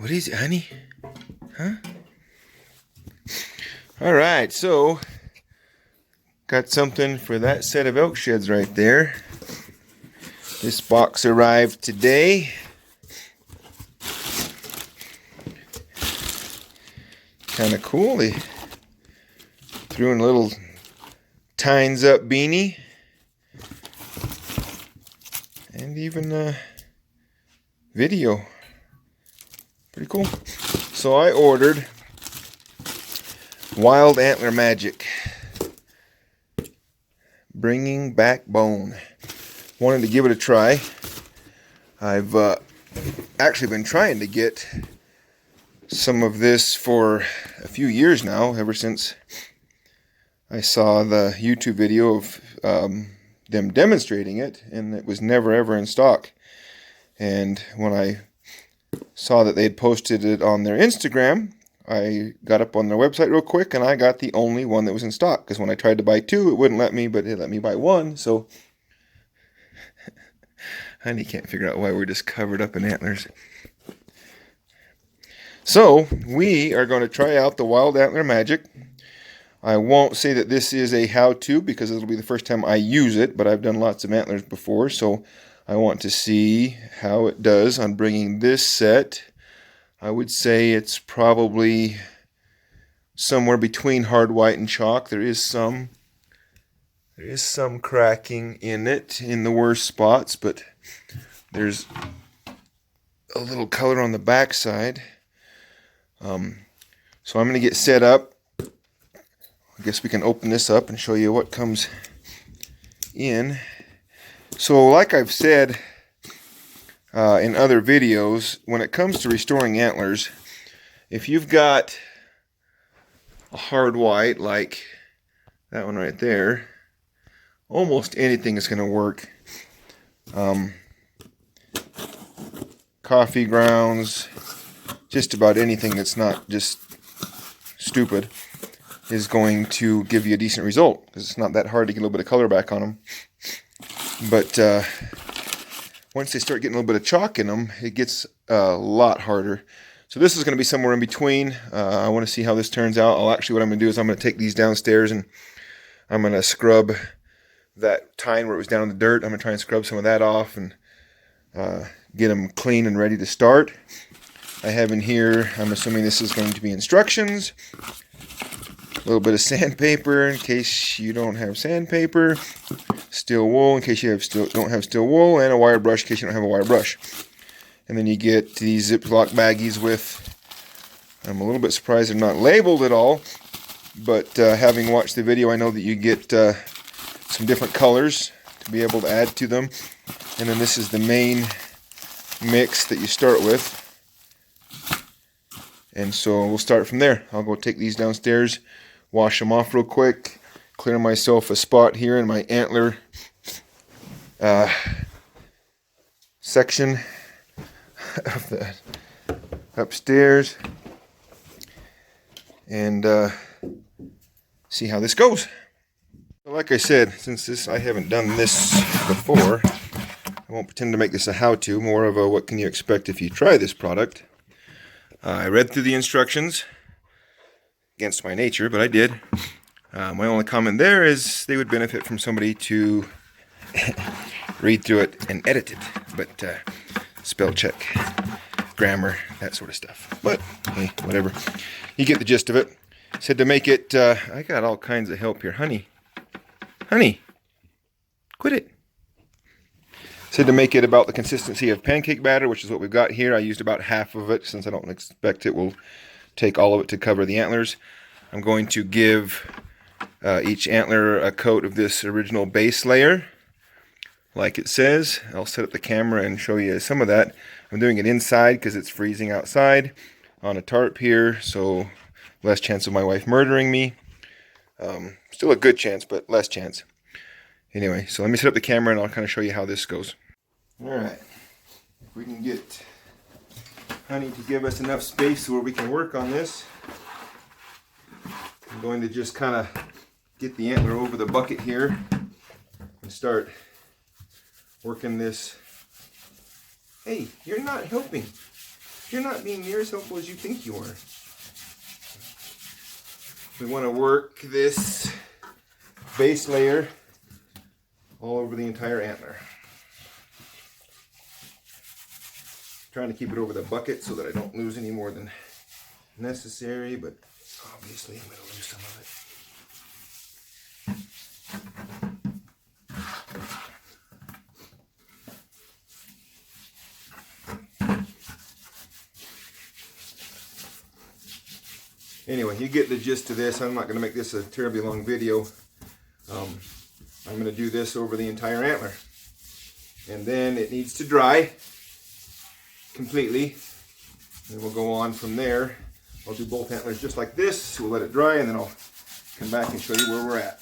What is it, honey? Huh? All right, so got something for that set of elk sheds right there. This box arrived today. Kind of cool. They threw in a little tines up beanie. And even a video. Pretty cool. So I ordered Wild Antler Magic. Bringing back bone. Wanted to give it a try. I've actually been trying to get some of this for a few years now, ever since I saw the YouTube video of them demonstrating it, and it was never ever in stock. And when I saw that they had posted it on their Instagram, I got up on their website real quick and I got the only one that was in stock, because when I tried to buy two it wouldn't let me, but it let me buy one. So honey can't figure out why we're just covered up in antlers. So we are going to try out the Wild Antler Magic. I won't say that this is a how-to because it'll be the first time I use it, but I've done lots of antlers before, so I want to see how it does on bringing this set. I would say it's probably somewhere between hard white and chalk. There is some cracking in it in the worst spots, but there's a little color on the back side. So I'm going to get set up. I guess we can open this up and show you what comes in. So like I've said in other videos, when it comes to restoring antlers, if you've got a hard white like that one right there, almost anything is going to work. Coffee grounds, just about anything that's not just stupid is going to give you a decent result, because it's not that hard to get a little bit of color back on them. But once they start getting a little bit of chalk in them, it gets a lot harder. So this is going to be somewhere in between. I want to see how this turns out. What I'm going to do is I'm going to take these downstairs and I'm going to scrub that tine where it was down in the dirt. I'm going to try and scrub some of that off and get them clean and ready to start. I have in here, I'm assuming this is going to be instructions, a little bit of sandpaper in case you don't have sandpaper, steel wool in case you don't have steel wool, and a wire brush in case you don't have a wire brush. And then you get these Ziploc baggies with, I'm a little bit surprised they're not labeled at all, but having watched the video, I know that you get some different colors to be able to add to them. And then this is the main mix that you start with. And so we'll start from there. I'll go take these downstairs, wash them off real quick, clear myself a spot here in my antler section of the upstairs, and see how this goes. Like I said, since I haven't done this before, I won't pretend to make this a how-to, more of a what can you expect if you try this product. I read through the instructions, against my nature, but I did. My only comment there is they would benefit from somebody to read through it and edit it, but spell check, grammar, that sort of stuff. But hey, whatever. You get the gist of it. Said to make it, I got all kinds of help here. Honey, quit it. Said to make it about the consistency of pancake batter, which is what we've got here. I used about half of it, since I don't expect it will take all of it to cover the antlers. I'm going to give each antler a coat of this original base layer, like it says. I'll set up the camera and show you some of that. I'm doing it inside because it's freezing outside on a tarp here, so less chance of my wife murdering me. Still a good chance, but less chance. Anyway, so let me set up the camera and I'll kind of show you how this goes. Alright, if we can get Honey to give us enough space where we can work on this, I'm going to just kind of get the antler over the bucket here and start working this. Hey, you're not helping. you're not being near as helpful as you think you are. We want to work this base layer all over the entire antler. Trying to keep it over the bucket so that I don't lose any more than necessary, but obviously I'm going to lose some of it. Anyway, you get the gist of this. I'm not going to make this a terribly long video. I'm going to do this over the entire antler. And then it needs to dry completely. And we'll go on from there. I'll do both antlers just like this. We'll let it dry and then I'll come back and show you where we're at.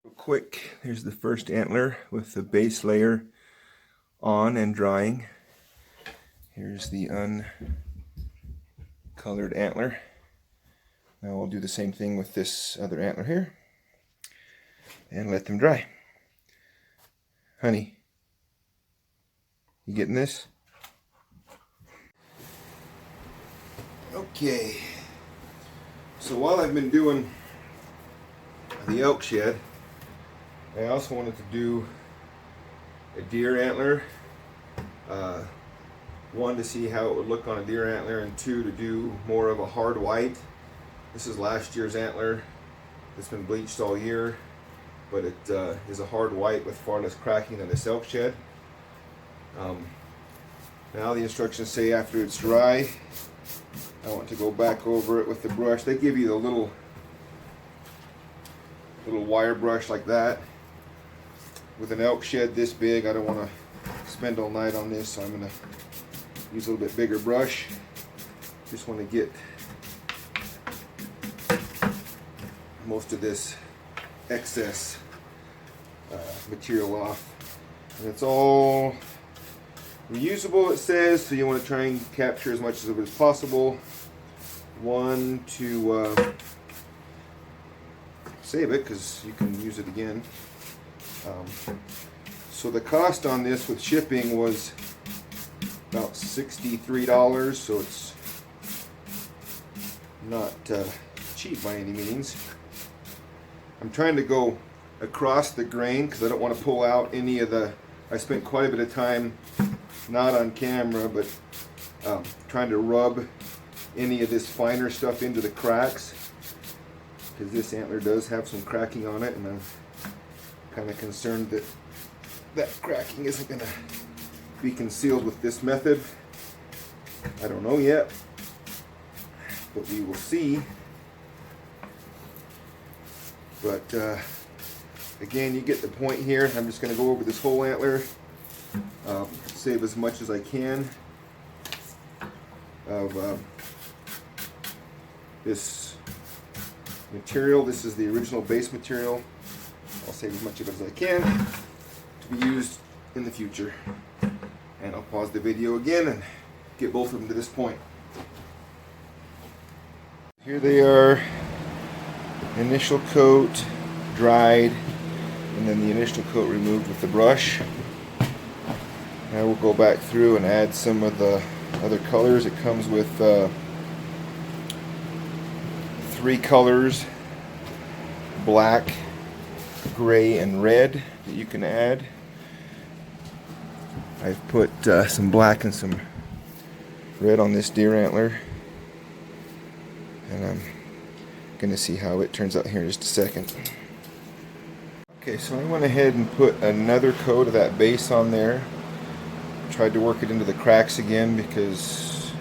Real quick, here's the first antler with the base layer on and drying. Here's the uncolored antler. Now we'll do the same thing with this other antler here and let them dry. Honey, you getting this? Okay, so while I've been doing the elk shed, I also wanted to do a deer antler. One, to see how it would look on a deer antler, and two, to do more of a hard white. This is last year's antler. It's been bleached all year, but it is a hard white with far less cracking than this elk shed. Now the instructions say after it's dry, I want to go back over it with the brush. They give you the little wire brush like that. With an elk shed this big, I don't want to spend all night on this, so I'm going to use a little bit bigger brush. Just want to get most of this excess material off. And it's all reusable, it says, so you want to try and capture as much of it as possible. One, to save it, because you can use it again. So the cost on this with shipping was about $63, so it's not cheap by any means. I'm trying to go across the grain because I don't want to pull out any of the, I spent quite a bit of time, not on camera, but trying to rub any of this finer stuff into the cracks, because this antler does have some cracking on it, and I'm kind of concerned that that cracking isn't going to be concealed with this method. I don't know yet, but we will see. But again, you get the point here. I'm just going to go over this whole antler, save as much as I can of this material. This is the original base material. I'll save as much of it as I can to be used in the future. And I'll pause the video again and get both of them to this point. Here they are, initial coat dried, and then the initial coat removed with the brush. Now we'll go back through and add some of the other colors. It comes with 3 colors: black, gray, and red that you can add. I've put some black and some red on this deer antler, and I'm going to see how it turns out here in just a second. Okay, so I went ahead and put another coat of that base on there. Tried to work it into the cracks again because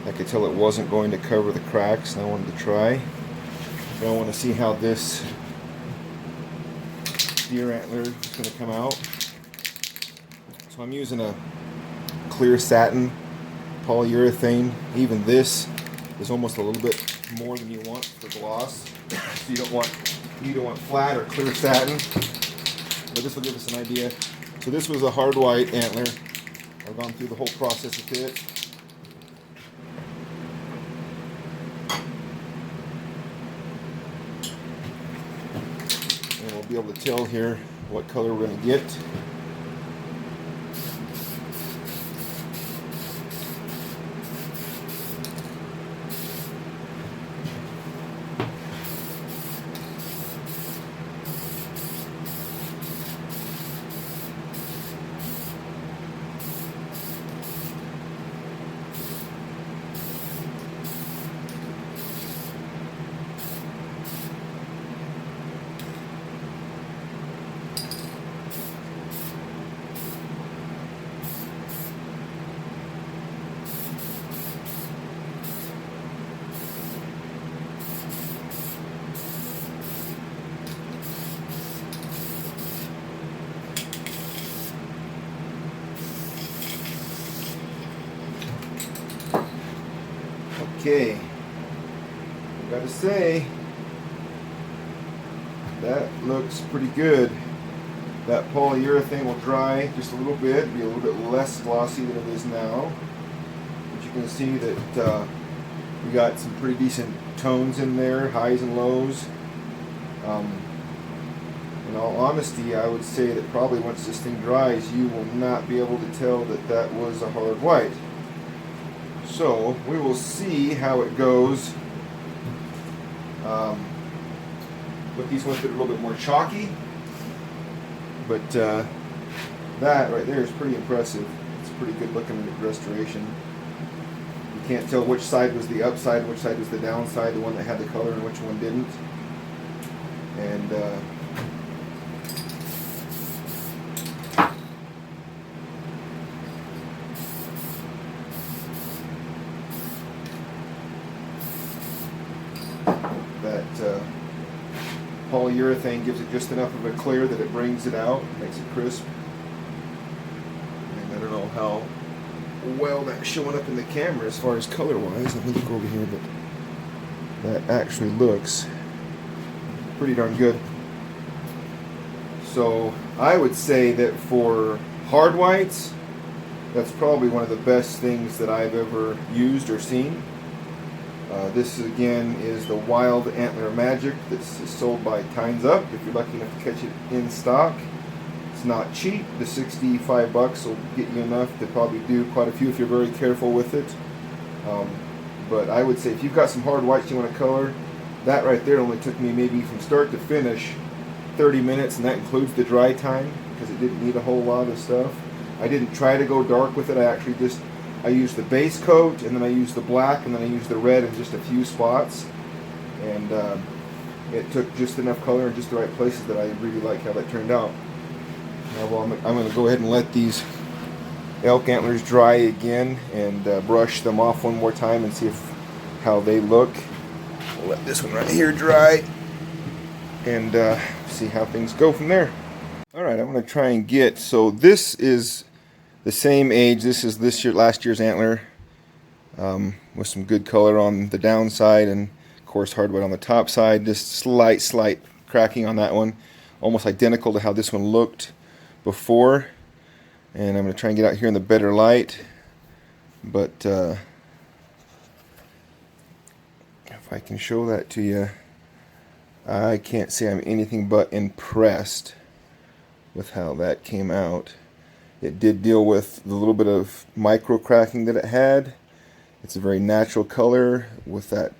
I could tell it wasn't going to cover the cracks, and I wanted to try. But I want to see how this deer antler is going to come out. So I'm using a clear satin polyurethane. Even this is almost a little bit more than you want for gloss. So you don't want flat or clear satin. But this will give us an idea. So this was a hard white antler. I've gone through the whole process with it. be able to tell here what color we're going to get. Okay, I gotta say, that looks pretty good. That polyurethane will dry just a little bit, be a little bit less glossy than it is now. But you can see that we got some pretty decent tones in there, highs and lows. In all honesty, I would say that probably once this thing dries, you will not be able to tell that that was a hard white. So we will see how it goes with these ones that are a little bit more chalky. But that right there is pretty impressive. It's pretty good looking restoration. You can't tell which side was the upside and which side was the downside, the one that had the color and which one didn't. And that polyurethane gives it just enough of a clear that it brings it out, makes it crisp. And I don't know how well that's showing up in the camera as far as color wise. Let me look over here, but that actually looks pretty darn good. So I would say that for hard whites, that's probably one of the best things that I've ever used or seen. This again is the Wild Antler Magic. This is sold by Time's Up if you're lucky enough to catch it in stock. It's not cheap. The 65 bucks will get you enough to probably do quite a few if you're very careful with it. But I would say if you've got some hard whites you want to color, that right there only took me maybe from start to finish 30 minutes, and that includes the dry time because it didn't need a whole lot of stuff. I didn't try to go dark with it. I used the base coat, and then I used the black, and then I used the red in just a few spots. And it took just enough color in just the right places that I really like how that turned out. Now, well, I'm going to go ahead and let these elk antlers dry again and brush them off one more time and see how they look. We'll let this one right here dry and see how things go from there. Alright, I'm going to try and get, so this is the same age. This is last year's antler with some good color on the downside and of course hard white on the top side. Just slight cracking on that one, almost identical to how this one looked before. And I'm going to try and get out here in the better light, but if I can show that to you, I can't say I'm anything but impressed with how that came out. It did deal with the little bit of micro cracking that it had. It's a very natural color with that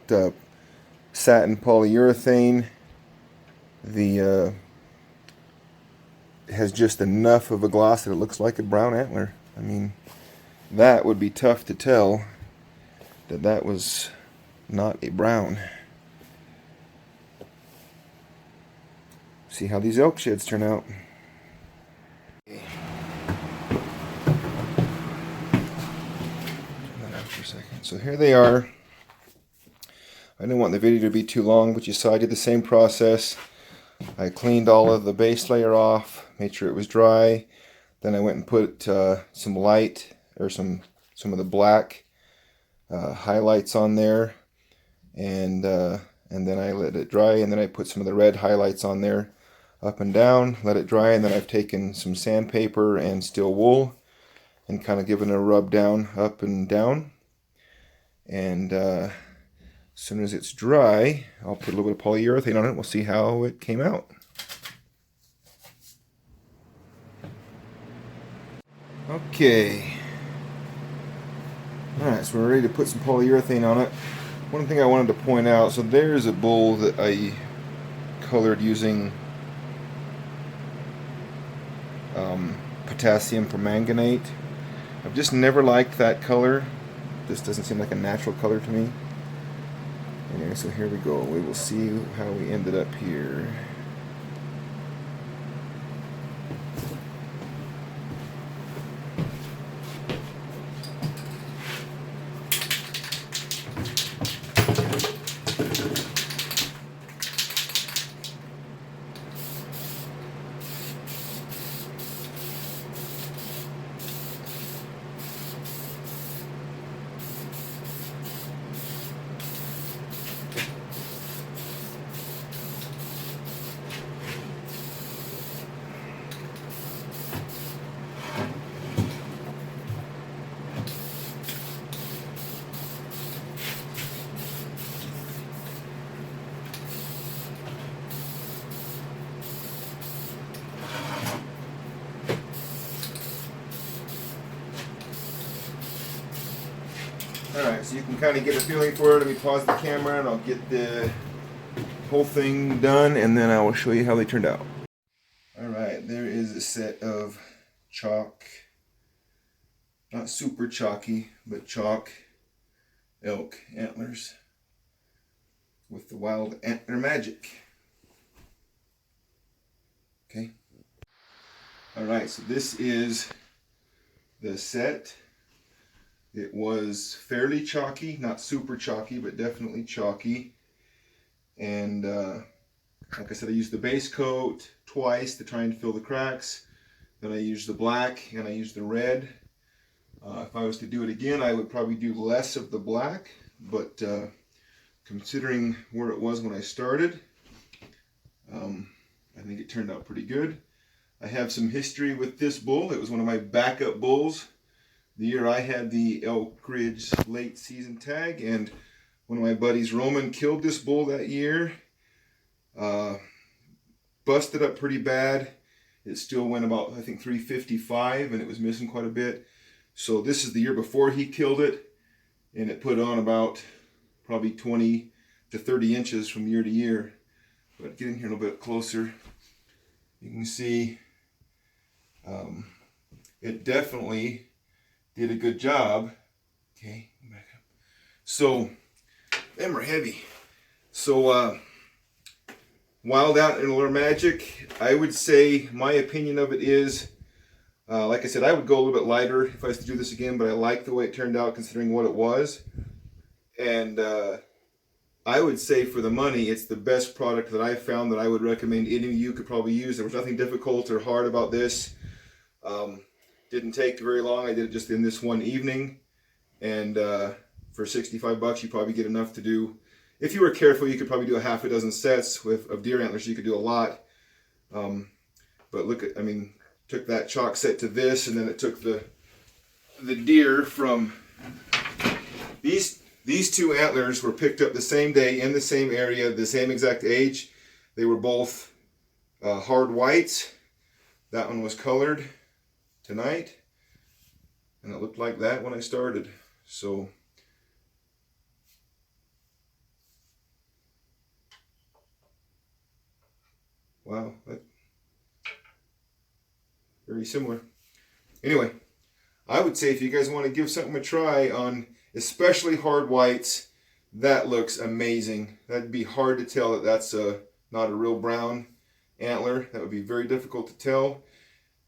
satin polyurethane. It has just enough of a gloss that it looks like a brown antler. I mean, that would be tough to tell that was not a brown. See how these elk sheds turn out. So here they are. I didn't want the video to be too long, but you saw I did the same process. I cleaned all of the base layer off, made sure it was dry. Then I went and put some light or some of the black highlights on there, and then I let it dry, and then I put some of the red highlights on there, up and down, let it dry, and then I've taken some sandpaper and steel wool and kind of given it a rub down, up and down. And as soon as it's dry, I'll put a little bit of polyurethane on it. We'll see how it came out. Okay. Alright, so we're ready to put some polyurethane on it. One thing I wanted to point out, so there's a bull that I colored using potassium permanganate. I've just never liked that color. This doesn't seem like a natural color to me. Anyway, so here we go. We will see how we ended up here. Alright, so you can kind of get a feeling for it. Let me pause the camera and I'll get the whole thing done and then I will show you how they turned out. Alright, there is a set of chalk, not super chalky, but chalk elk antlers with the Wild Antler Magic. Okay. Alright, so this is the set. It was fairly chalky, not super chalky, but definitely chalky. And like I said, I used the base coat twice to try and fill the cracks. Then I used the black and I used the red. If I was to do it again, I would probably do less of the black, but considering where it was when I started, I think it turned out pretty good. I have some history with this bull. It was one of my backup bulls the year I had the Elk Ridge late season tag, and one of my buddies, Roman, killed this bull that year. Busted up pretty bad. It still went about, I think, 355, and it was missing quite a bit. So this is the year before he killed it, and it put on about probably 20 to 30 inches from year to year. But get in here a little bit closer. You can see it definitely did a good job. Okay, back up. So, them are heavy. So, Wild Antler Magic, I would say my opinion of it is, like I said, I would go a little bit lighter if I was to do this again, but I like the way it turned out considering what it was. And I would say for the money, it's the best product that I found that I would recommend any of you could probably use. There was nothing difficult or hard about this. Didn't take very long. I did it just in this one evening. And for 65 bucks, you probably get enough to do. If you were careful, you could probably do a half a dozen sets of deer antlers. You could do a lot. But look at, I mean, took that chalk set to this, and then it took the deer from these two antlers were picked up the same day in the same area, the same exact age. They were both hard whites. That one was colored tonight, and it looked like that when I started. So wow, that's very similar. Anyway, I would say if you guys want to give something a try on especially hard whites, that looks amazing. That'd be hard to tell that that's not a real brown antler. That would be very difficult to tell.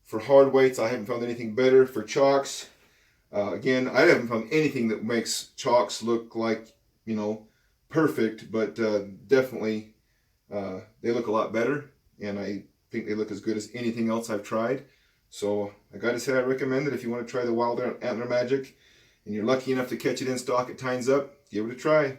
For hard whites, I haven't found anything better. For chalks, again, I haven't found anything that makes chalks look like, you know, perfect, but definitely they look a lot better, and I think they look as good as anything else I've tried. So I gotta say, I recommend it if you want to try the Wild Antler Magic and you're lucky enough to catch it in stock at Time's Up. Give it a try.